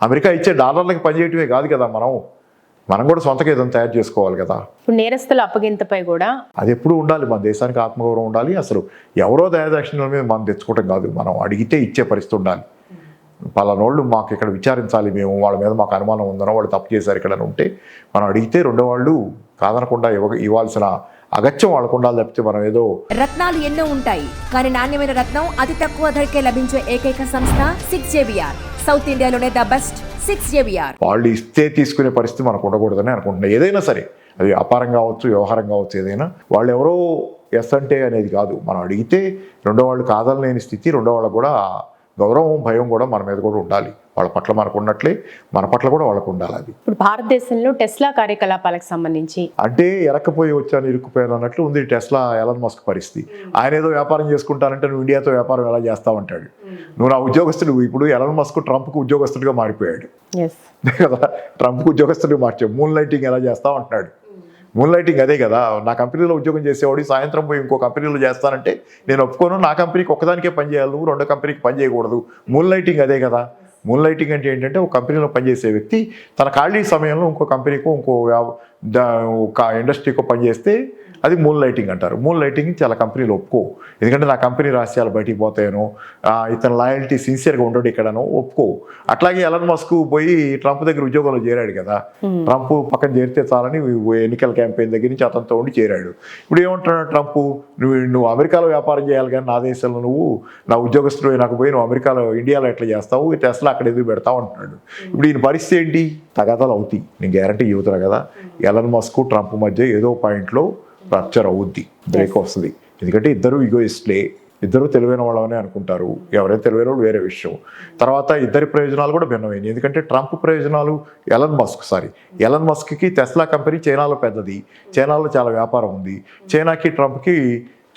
America ఇచ్చే డాలర్లకి పనిచేయటమే కాదు కదా, మనం కూడా సొంతగా ఏదైనా తయారు చేసుకోవాలి కదా. ఇప్పుడు నేరస్తుల అప్పగింతపై కూడా అది ఎప్పుడు ఉండాలి, మన దేశానికి ఆత్మగౌరవం ఉండాలి. అసలు ఎవరో దయాదాక్షిణ్యాల మీద మనం తెచ్చుకోవటం కాదు, మనం అడిగితే ఇచ్చే పరిస్థితి ఉండాలి. పలానోళ్ళు మాకు ఇక్కడ విచారించాలి, మేము వాళ్ళ మీద మాకు అనుమానం ఉందనో వాళ్ళు తప్పు చేశారు ఇక్కడ ఉంటే మనం అడిగితే రెండో వాళ్ళు కాదనకుండా ఇవ్వాల్సిన అగత్యం వాళ్ళకు ఉండాలి తప్పితే మనం ఏదో. రత్నాలు ఎన్నో ఉంటాయి కానీ నాణ్యమైన రత్నం అతి తక్కువ ధరకే లభించే ఏకైక సంస్థ 6JVR. సౌత్ ఇండియాలోనే ద బెస్ట్ 6JVR. వాళ్ళు ఇస్తే తీసుకునే పరిస్థితి మనకు ఉండకూడదని అనుకుంటున్నాను. ఏదైనా సరే, అది వ్యాపారం కావచ్చు, వ్యవహారం కావచ్చు, ఏదైనా వాళ్ళు ఎవరో ఎస్ అంటే అనేది కాదు, మనం అడిగితే రెండో వాళ్ళు కాదనలేని స్థితి, రెండో వాళ్ళకు కూడా గౌరవం భయం కూడా మన మీద కూడా ఉండాలి. వాళ్ళ పట్ల మనకు ఉన్నట్లే మన పట్ల కూడా వాళ్ళకు ఉండాలి. అది ఇప్పుడు భారతదేశంలో టెస్లా కార్యకలాపాలకు సంబంధించి అంటే ఎరక్కపోయి వచ్చాను ఇరుక్కుపోయాను అన్నట్లు ఉంది టెస్లా ఎలాన్ మస్క్ పరిస్థితి. ఆయన ఏదో వ్యాపారం చేసుకుంటానంటే నువ్వు ఇండియాతో వ్యాపారం ఎలా చేస్తావంటాడు. నువ్వు నా ఉద్యోగస్తుడు. ఇప్పుడు ఎలాన్ మస్క్ ట్రంప్కు ఉద్యోగస్తుడిగా మారిపోయాడు కదా, ట్రంప్కు ఉద్యోగస్తుడిగా మార్చాడు. మూన్ లైటింగ్ ఎలా చేస్తావు అంటున్నాడు. మూన్ లైటింగ్ అదే కదా, నా కంపెనీలో ఉద్యోగం చేసేవాడు సాయంత్రం పోయి ఇంకో కంపెనీలో చేస్తానంటే నేను ఒప్పుకోను. నా కంపెనీకి ఒక్కదానికే పని చేయాలి, నువ్వు రెండో కంపెనీకి పని చేయకూడదు. మూన్ లైటింగ్ అదే కదా. మూన్ లైటింగ్ అంటే ఏంటంటే ఒక కంపెనీలో పనిచేసే వ్యక్తి తన ఖాళీ సమయంలో ఇంకో కంపెనీకో ఒక ఇండస్ట్రీకో పనిచేస్తే అది మూన్ లైటింగ్ అంటారు. మూన్ లైటింగ్ చాలా కంపెనీలు ఒప్పుకో, ఎందుకంటే నా కంపెనీ రహస్యాలు బయటికి పోతాయనో, ఇతను లాయల్టీ సిన్సియర్గా ఉండడు ఇక్కడనో ఒప్పుకో. అట్లాగే ఎలన్ మస్క్ పోయి ట్రంప్ దగ్గర ఉద్యోగంలో చేరాడు కదా, ట్రంప్ పక్కన చేరితే చాలని ఎన్నికల క్యాంపెయిన్ దగ్గర నుంచి అతనితో ఉండి చేరాడు. ఇప్పుడు ఏమంటున్నాడు ట్రంప్, నువ్వు అమెరికాలో వ్యాపారం చేయాలి కానీ నా దేశంలో నువ్వు నా ఉద్యోగస్తుడు నాకు పోయి నువ్వు అమెరికాలో ఇండియాలో ఎట్లా చేస్తావు, టెస్లా అక్కడ ఎందుకు పెడతావు అంటున్నాడు. ఇప్పుడు ఈయన పరిస్థితి ఏంటి, తగాదాలు అవుతాయి. నేను గ్యారంటీ చెబుతున్నా కదా, ఎలన్ మస్క్ ట్రంప్ మధ్య ఏదో పాయింట్లో రప్చర్ అవుద్ది, బ్రేక్ వస్తుంది. ఎందుకంటే ఇద్దరు ఈగోయిస్ట్లే, ఇద్దరు తెలివైన వాళ్ళని అనుకుంటారు. ఎవరైతే తెలివైన వాళ్ళు వేరే విషయం. తర్వాత ఇద్దరి ప్రయోజనాలు కూడా భిన్నమైనవి. ఎందుకంటే ట్రంప్ ప్రయోజనాలు ఎలన్ మస్క్కి టెస్లా కంపెనీ చైనాలో పెద్దది, చైనాలో చాలా వ్యాపారం ఉంది. చైనాకి ట్రంప్కి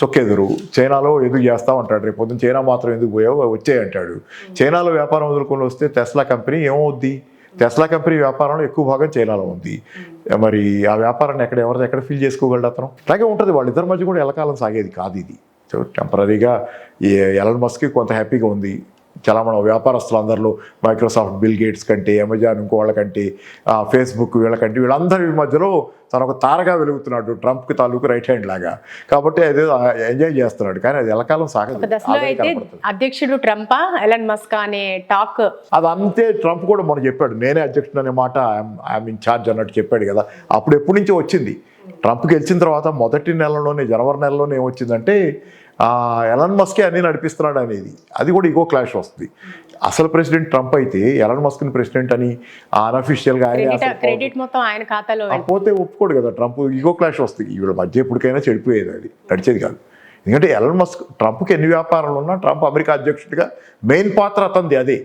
చొక్కెదురు, చైనాలో ఎందుకు చేస్తావు అంటాడు. రేపు పొద్దున్న చైనా మాత్రం ఎందుకు పోయావు వచ్చాయి అంటాడు. చైనాలో వ్యాపారం వదులుకొని వస్తే టెస్లా కంపెనీ ఏమవుద్ది, టెస్లా కంపెనీ వ్యాపారంలో ఎక్కువ భాగం చైనాలో ఉంది. మరి ఆ వ్యాపారాన్ని ఎక్కడ ఫీల్ చేసుకోగలడు అతను. అలాగే ఉంటుంది, వాళ్ళిద్దరి మధ్య కూడా ఎలకాలం సాగేది కాదు ఇది. సో టెంపరీగా ఈ ఎలన్ మస్క్కి కొంత హ్యాపీగా ఉంది. చాలా మన వ్యాపారస్తులందరిలో మైక్రోసాఫ్ట్ బిల్ గేట్స్ కంటే, అమెజాన్ ఇంకో వాళ్ళకంటే, ఫేస్బుక్ వీళ్ళకంటే, వీళ్ళందరి మధ్యలో తను ఒక తారగా వెలుగుతున్నాడు, ట్రంప్కి తాలూకు రైట్ హ్యాండ్ లాగా. కాబట్టి అదే ఎంజాయ్ చేస్తున్నాడు. కానీ అది ఎలకాలం సాగదు. అధ్యక్షుడు ట్రంపా ఎలన్ మస్క్ అనే టాక్ అది అంతే. ట్రంప్ కూడా మొన్న చెప్పాడు, నేనే అధ్యక్షుడు అనే మాట ఐఎమ్ ఇన్ ఛార్జ్ అన్నట్టు చెప్పాడు కదా. అప్పుడు ఎప్పటి నుంచో వచ్చింది. ట్రంప్ గెలిచిన తర్వాత మొదటి నెలలోనే, జనవరి నెలలోనే ఏమొచ్చిందంటే ఎలన్ మస్కే అన్నీ నడిపిస్తున్నాడు అనేది. అది కూడా ఈగో క్లాష్ వస్తుంది. అసలు ప్రెసిడెంట్ ట్రంప్ అయితే ఎలన్ మస్క్ని ప్రెసిడెంట్ అని అన్అఫీషియల్గా క్రెడిట్ మొత్తం ఆయన ఖాతాలో పోతే ఒప్పుకోడు కదా ట్రంప్. ఈగో క్లాష్ వస్తుంది. వీళ్ళ మధ్య ఎప్పటికైనా చెడిపోయేది, అది నడిచేది కాదు. ఎందుకంటే ఎలన్ మస్క్ ట్రంప్కి ఎన్ని వ్యాపారాలు ఉన్నా ట్రంప్ అమెరికా అధ్యక్షుడిగా మెయిన్ పాత్ర అతనిది అదే.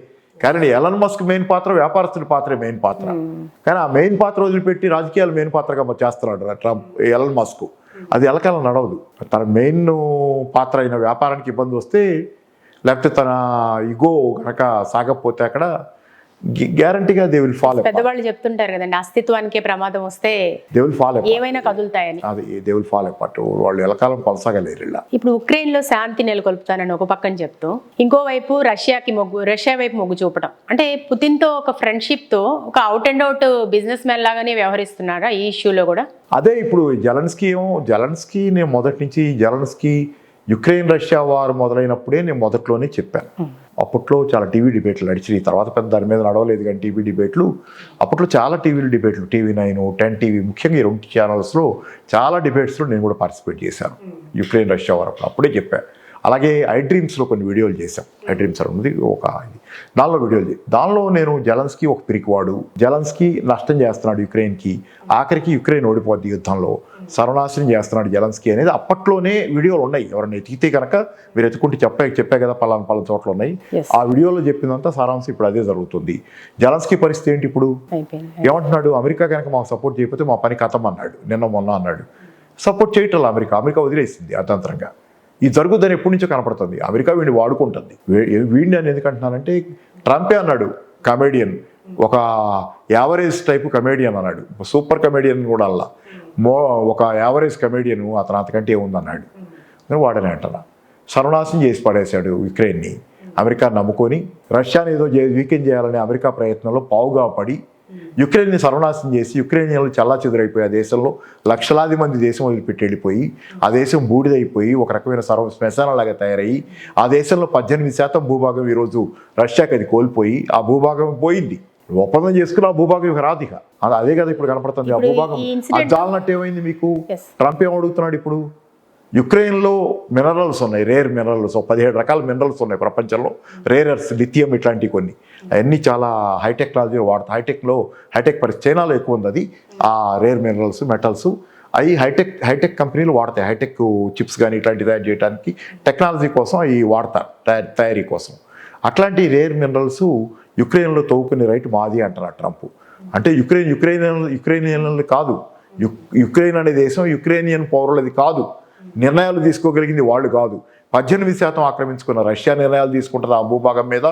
కానీ ఎలన్ మస్క్ మెయిన్ పాత్ర, వ్యాపారస్తుడి పాత్రే మెయిన్ పాత్ర. కానీ ఆ మెయిన్ పాత్ర వదిలిపెట్టి రాజకీయాలు మెయిన్ పాత్రగా చేస్తున్నాడు ట్రంప్, ఎలన్ మస్క్. అది ఎలకాలం నడవదు. తన మెయిన్ పాత్ర అయిన వ్యాపారానికి ఇబ్బంది వస్తే, లేకపోతే తన ఇగో కనుక సాగకపోతే అక్కడ గ్యారంటీగా దే విల్ ఫాల్. పెద్దవాళ్ళు చెప్తుంటారు కదండి, అస్తిత్వానికే ప్రమాదం వస్తే దే విల్ ఫాల్, ఏమైనా కదులుతాయని. అది దే విల్ ఫాల్ అపార్ట్. వాళ్ళు ఎలకాలం కొనసాగలేరు ఇలా. ఇప్పుడు ఉక్రెయిన్ లో శాంతి నెలకొల్పుతానని ఒక పక్కన చెప్తూ, ఇంకోవైపు రష్యా వైపు మొగ్గు చూపడం, అంటే పుతిన్ తో ఒక ఫ్రెండ్షిప్ తో ఒక out and out business man లాగానే వ్యవహరిస్తున్నారా ఈ ఇష్యూలో కూడా? అదే ఇప్పుడు జెలెన్స్కీ నేను మొదటి నుంచి జెలెన్స్కీ యుక్రెయిన్ రష్యా వారు మొదలైనప్పుడే నేను మొదట్లోనే చెప్పాను. అప్పట్లో చాలా టీవీ డిబేట్లు నడిచినాయి. తర్వాత పెద్ద దాని మీద నడవలేదు కానీ టీవీ డిబేట్లు అప్పట్లో చాలా డిబేట్లు, TV9, 10 TV, ముఖ్యంగా ఈ 2 ఛానల్స్లో చాలా డిబేట్స్లో నేను కూడా పార్టిసిపేట్ చేశాను. యుక్రెయిన్ రష్యా వారు అప్పుడే చెప్పాను. అలాగే ఐడ్రీమ్స్లో కొన్ని వీడియోలు చేశాం. ఐడ్రీమ్స్ ఉంది ఒక దానిలో నేను జెలెన్స్కీ ఒక పిరికివాడు, జెలెన్స్కీ నష్టం చేస్తున్నాడు యుక్రెయిన్కి, ఆఖరికి యుక్రెయిన్ ఓడిపోద్ది యుద్ధంలో, సర్వనాశనం చేస్తున్నాడు జెలెన్స్కీ అనేది అప్పట్లోనే వీడియోలు ఉన్నాయి. ఎవరైనా ఎతికితే కనుక మీరు ఎత్తుకుంటే చెప్పా కదా పలానా చోట్ల ఉన్నాయి. ఆ వీడియోలో చెప్పినంత సారాంశం ఇప్పుడు అదే జరుగుతుంది. జెలెన్స్కీ పరిస్థితి ఏంటి ఇప్పుడు? ఏమంటున్నాడు, అమెరికా కనుక మాకు సపోర్ట్ చేయకపోతే మా పని కథం అన్నాడు. మొన్న అన్నాడు. సపోర్ట్ చేయటం అమెరికా వదిలేసింది అర్థంతరంగా. ఇది జరుగుద్దని ఎప్పటి నుంచో కనపడుతుంది. అమెరికా వీడిని వాడుకుంటుంది. వీడిని అని ఎందుకంటున్నానంటే ట్రంపే అన్నాడు, కమెడియన్, ఒక యావరేజ్ టైపు కమెడియన్ అన్నాడు. సూపర్ కమెడియన్ కూడా అలా, ఒక యావరేజ్ కమెడియన్ అతను అంతకంటే ఏముందన్నాడు. వాడనే అంటున్నా. సర్వనాశనం చేసి పడేశాడు యుక్రెయిన్ని. అమెరికాని నమ్ముకొని రష్యాని ఏదో వీకెండ్ చేయాలనే అమెరికా ప్రయత్నంలో పావుగా పడి యుక్రెయిన్ని సర్వనాశనం చేసి యుక్రెయినియన్లు చల్లాచెదురైపోయి ఆ దేశంలో లక్షలాది మంది దేశం వదిలిపెట్టి వెళ్ళిపోయి ఆ దేశం బూడిదైపోయి ఒక రకమైన శ్మశానంలాగా తయారయ్యి ఆ దేశంలో 18% భూభాగం ఈరోజు రష్యాకి అది కోల్పోయి ఆ భూభాగం పోయింది. ఒప్పందం చేసుకుని ఆ భూభాగం ఇక రాదు. ఇక అదే కదా ఇప్పుడు కనపడుతుంది. ఆ భూభాగం అది జాలనట్టు ఏమైంది మీకు? ట్రంప్ ఏం అడుగుతున్నాడు ఇప్పుడు? యుక్రెయిన్లో మినరల్స్ ఉన్నాయి, రేర్ మినరల్స్, 17 రకాల మినరల్స్ ఉన్నాయి ప్రపంచంలో. రేర్ ఎర్త్స్, లిథియం ఇట్లాంటివి కొన్ని, అవన్నీ చాలా హై టెక్నాలజీ వాడతాయి. హైటెక్ చైనాలో ఎక్కువ ఉంది అది. ఆ రేర్ మినరల్స్, మెటల్స్ అవి హైటెక్ కంపెనీలు వాడతాయి. హైటెక్ చిప్స్ కానీ ఇట్లాంటివి తయారు చేయడానికి టెక్నాలజీ కోసం అవి వాడతారు, తయారీ కోసం. అట్లాంటి రేర్ మినరల్స్ యుక్రెయిన్లో తవ్వుకునే రైట్ మాది అంటున్నాడు ట్రంప్. అంటే యుక్రెయినియన్లు కాదు, యుక్రెయిన్ అనే దేశం యుక్రెయినియన్ పౌరులది కాదు. నిర్ణయాలు తీసుకోగలిగింది వాళ్ళు కాదు. 18% ఆక్రమించుకున్న రష్యా నిర్ణయాలు తీసుకుంటుంది ఆ భూభాగం మీద.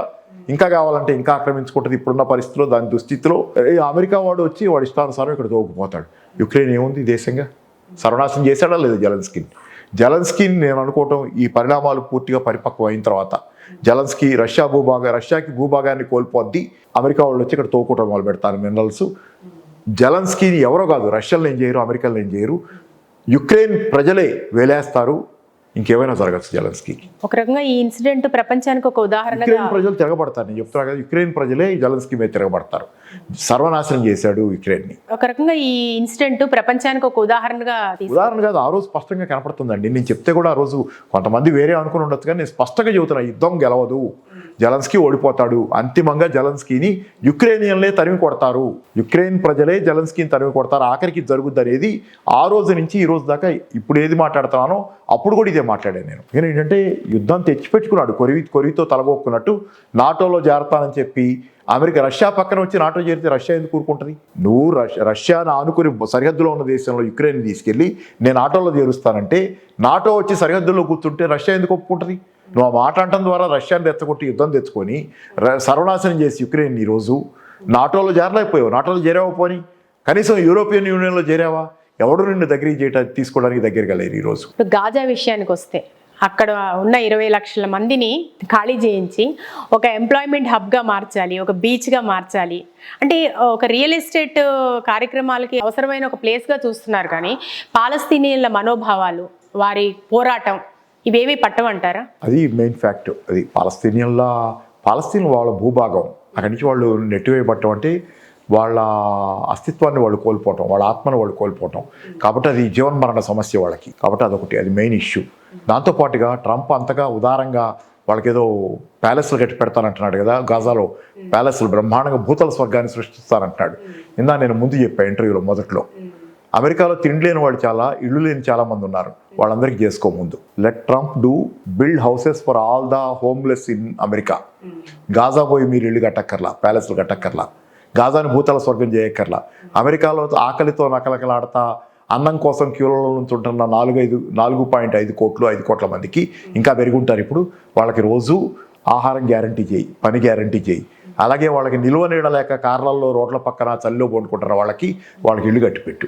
ఇంకా కావాలంటే ఇంకా ఆక్రమించుకుంటుంది ఇప్పుడున్న పరిస్థితిలో, దాని దుస్థితిలో. అమెరికా వాడు వచ్చి వాడి ఇష్టానుసారం ఇక్కడ తోకుపోతాడు. యుక్రెయిన్ ఏముంది దేశంగా? సర్వనాశనం చేశాడా లేదు జెలెన్స్కీని నేను అనుకోవటం ఈ పరిణామాలు పూర్తిగా పరిపక్వం అయిన తర్వాత జెలెన్స్కీ రష్యాకి భూభాగాన్ని కోల్పోద్ది, అమెరికా వాళ్ళు వచ్చి ఇక్కడ తోకోవటం మొదలు పెడతారు మినరల్స్. జెలెన్స్కీని ఎవరో కాదు, రష్యన్లు ఏం చేయరు, అమెరికన్లు ఏం చేయరు, యుక్రెయిన్ ప్రజలే వేలేస్తారు. ఇంకేమైనా జరగచ్చు జెలెన్స్కీకి. ఒక రకంగా ఈ ఇన్సిడెంట్ ప్రపంచానికి ఒక ఉదాహరణ. యుక్రెయిన్ ప్రజలు తిరగబడతారు, నేను చెప్తున్నా కదా, యుక్రెయిన్ ప్రజలే జెలెన్స్కీ మీద తిరగబడతారు. సర్వనాశనం చేశాడు యుక్రెయిన్ని. ఒక రకంగా ఈ ఇన్సిడెంట్ ప్రపంచానికి ఒక ఉదాహరణ కాదు, ఆ రోజు స్పష్టంగా కనపడుతుందండి. నేను చెప్తే కూడా ఆ రోజు కొంతమంది వేరే అనుకుని ఉండొచ్చు, కానీ నేను స్పష్టంగా చెబుతున్నా, యుద్ధం గెలవదు, జెలెన్స్కీ ఓడిపోతాడు. అంతిమంగా జెలెన్స్కీని యుక్రెయినియన్లే తరిమి కొడతారు, యుక్రెయిన్ ప్రజలే జెలెన్స్కీని తరిమి కొడతారు. ఆఖరికి జరుగుద్ది అనేది ఆ రోజు నుంచి ఈ రోజు దాకా ఇప్పుడు ఏది మాట్లాడుతున్నానో అప్పుడు కూడా ఇదే మాట్లాడాను నేను. ఏంటంటే యుద్ధం తెచ్చిపెట్టుకున్నాడు, కొరివితో తలగొక్కున్నట్టు. నాటోలో చేరతానని చెప్పి రష్యా పక్కన వచ్చి నాటో చేరితే రష్యా ఎందుకు కూరుకుంటుంది? నువ్వు రష్యాను ఆనుకుని సరిహద్దులో ఉన్న దేశంలో యుక్రెయిన్ తీసుకెళ్ళి నేను నాటోలో చేరుస్తానంటే, నాటో వచ్చి సరిహద్దుల్లో కూర్చుంటే రష్యా ఎందుకు ఒప్పుకుంటుంది? నువ్వు ఆ మాట అంటం ద్వారా రష్యాని తెచ్చగొట్టి యుద్ధం తెచ్చుకొని సర్వనాశనం చేసి యుక్రెయిన్ ఈరోజు నాటోలో చేరలేకపోయావు. నాటోలో చేరావపోని కనీసం యూరోపియన్ యూనియన్లో చేరావా? ఎవడు నిన్ను తీసుకోవడానికి దగ్గరగా లేరు ఈరోజు. గాజా విషయానికి వస్తే అక్కడ ఉన్న 20 లక్షల మందిని ఖాళీ చేయించి ఒక ఎంప్లాయ్మెంట్ హబ్గా మార్చాలి, ఒక బీచ్గా మార్చాలి అంటే ఒక రియల్ ఎస్టేట్ కార్యక్రమాలకి అవసరమైన ఒక ప్లేస్గా చూస్తున్నారు. కానీ పాలస్తీనియన్ల మనోభావాలు, వారి పోరాటం ఇవేవి పట్టమంటారా? అది మెయిన్ ఫ్యాక్ట్. అది పాలస్తీన్ వాళ్ళ భూభాగం, అక్కడి నుంచి వాళ్ళు నెట్టివేయబట్టం అంటే వాళ్ళ అస్తిత్వాన్ని వాళ్ళు కోల్పోవటం, వాళ్ళ ఆత్మను వాళ్ళు కోల్పోవటం. కాబట్టి అది జీవన్మరణ సమస్య వాళ్ళకి. కాబట్టి అదొకటి, అది మెయిన్ ఇష్యూ. దాంతోపాటుగా ట్రంప్ అంతగా ఉదారంగా వాళ్ళకేదో ప్యాలెస్లు కట్టి పెడతానంటున్నాడు కదా, గాజాలో ప్యాలెస్లు బ్రహ్మాండంగా భూతల స్వర్గాన్ని సృష్టిస్తానంటున్నాడు. ఇందా నేను ముందు చెప్పా ఇంటర్వ్యూలో మొదట్లో, అమెరికాలో తిండి లేని వాళ్ళు చాలా, ఇళ్ళు లేని చాలా మంది ఉన్నారు. వాళ్ళందరికీ చేసుకో ముందు. Let Trump build houses for all the homeless in America. Gaza పోయి మీరు ఇళ్ళు కట్టక్కర్లా, ప్యాలెస్లు కట్టక్కర్లా, గాజాని భూతల స్వర్గం చేయక్కర్లా. అమెరికాలో ఆకలితో నకలకలాడతా అన్నం కోసం క్యూలలో నుంచి ఉంటున్న 4.5 కోట్లు 5 కోట్ల మందికి ఇంకా పెరుగుంటారు ఇప్పుడు. వాళ్ళకి రోజు ఆహారం గ్యారంటీ చేయి, పని గ్యారంటీ చేయి. అలాగే వాళ్ళకి నిల్వ నీడలేక కార్లలో రోడ్ల పక్కన చలిలో పండుకుంటారు వాళ్ళకి ఇల్లు కట్టిపెట్టు.